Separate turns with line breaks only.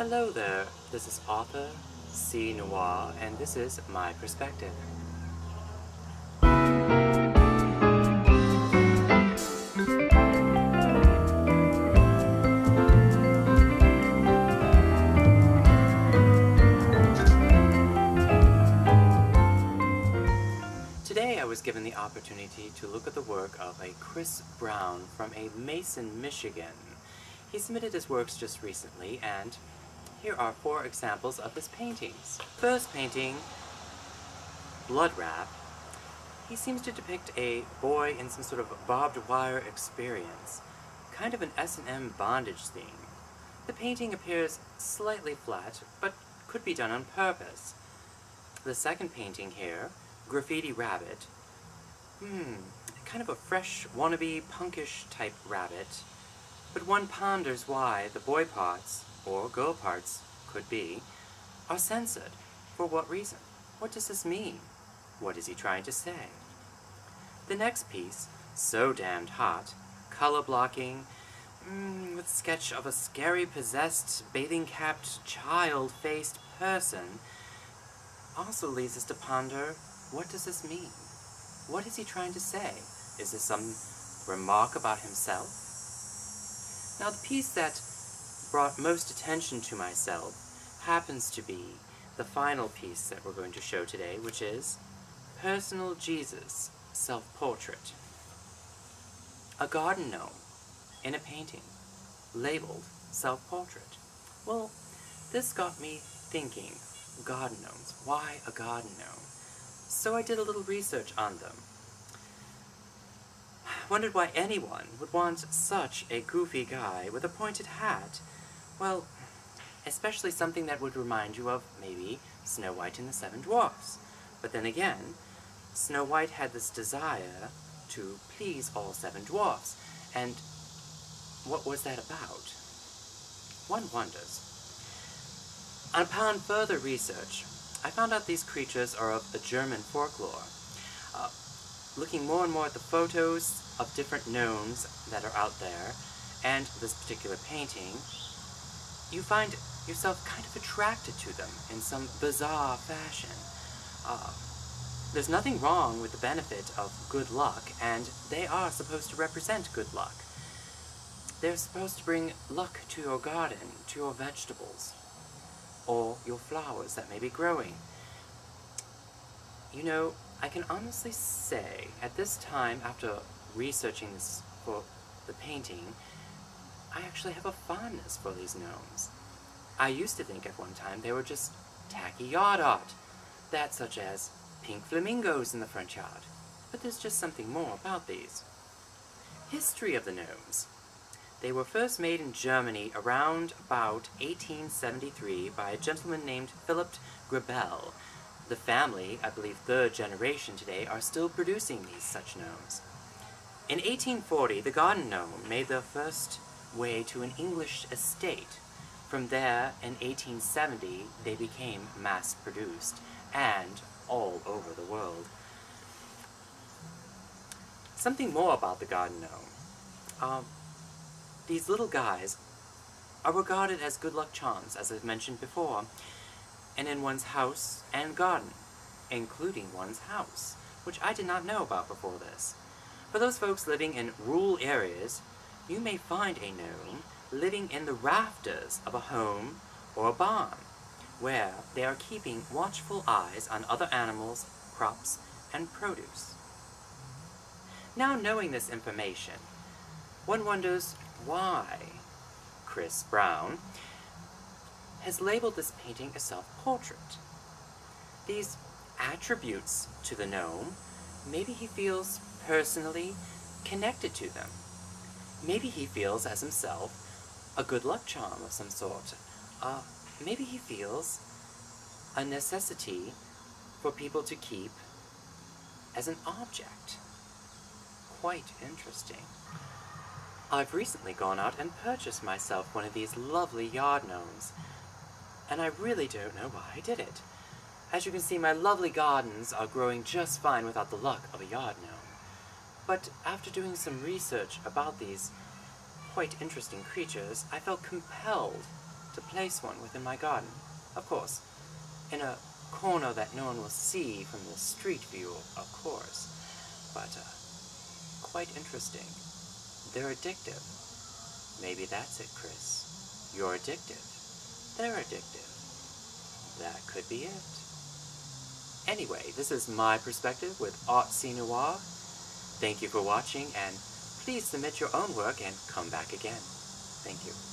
Hello there, this is author C. Noir, and this is my perspective. Today I was given the opportunity to look at the work of a Chris Brown from a Mason, Michigan. He submitted his works just recently, and here are 4 examples of his paintings. First painting, Blood Wrap. He seems to depict a boy in some sort of barbed wire experience, kind of an S&M bondage theme. The painting appears slightly flat, but could be done on purpose. The second painting here, Graffiti Rabbit. Kind of a fresh, wannabe, punkish type rabbit, but one ponders why the boy parts, or girl parts, could be, are censored. For what reason? What does this mean? What is he trying to say? The next piece, So Damned Hot, color blocking, with sketch of a scary, possessed, bathing-capped, child-faced person, also leads us to ponder, what does this mean? What is he trying to say? Is this some remark about himself? Now, the piece that brought most attention to myself happens to be the final piece that we're going to show today, which is Personal Jesus Self-Portrait. A garden gnome in a painting, labeled Self-Portrait. Well, this got me thinking, garden gnomes, why a garden gnome? So I did a little research on them. I wondered why anyone would want such a goofy guy with a pointed hat. Well, especially something that would remind you of, maybe, Snow White and the 7 Dwarfs. But then again, Snow White had this desire to please all 7 dwarfs, and what was that about? One wonders. Upon further research, I found out these creatures are of the German folklore. Looking more and more at the photos of different gnomes that are out there, and this particular painting, you find yourself kind of attracted to them in some bizarre fashion. There's nothing wrong with the benefit of good luck, and they are supposed to represent good luck. They're supposed to bring luck to your garden, to your vegetables, or your flowers that may be growing. You know, I can honestly say, at this time, after researching this for the painting, I actually have a fondness for these gnomes. I used to think at one time they were just tacky yard art, that such as pink flamingos in the front yard, but there's just something more about these. History of the gnomes. They were first made in Germany around about 1873 by a gentleman named Philip Grebel. The family, I believe 3rd generation today, are still producing these such gnomes. In 1840, the garden gnome made their first way to an English estate. From there, in 1870, they became mass-produced, and all over the world. Something more about the garden gnome. These little guys are regarded as good luck charms, as I've mentioned before, and in one's house and garden, including one's house, which I did not know about before this. For those folks living in rural areas, you may find a gnome living in the rafters of a home or a barn, where they are keeping watchful eyes on other animals, crops, and produce. Now, knowing this information, one wonders why Chris Brown has labeled this painting a self-portrait. These attributes to the gnome, maybe he feels personally connected to them. Maybe he feels as himself a good luck charm of some sort. Maybe he feels a necessity for people to keep as an object. Quite interesting. I've recently gone out and purchased myself one of these lovely yard gnomes, and I really don't know why I did it. As you can see, my lovely gardens are growing just fine without the luck of a yard gnome. But after doing some research about these quite interesting creatures, I felt compelled to place one within my garden. Of course, in a corner that no one will see from the street view, of course. But, quite interesting. They're addictive. Maybe that's it, Chris. You're addictive. They're addictive. That could be it. Anyway, this is my perspective with Artsy Noir. Thank you for watching, and please submit your own work and come back again. Thank you.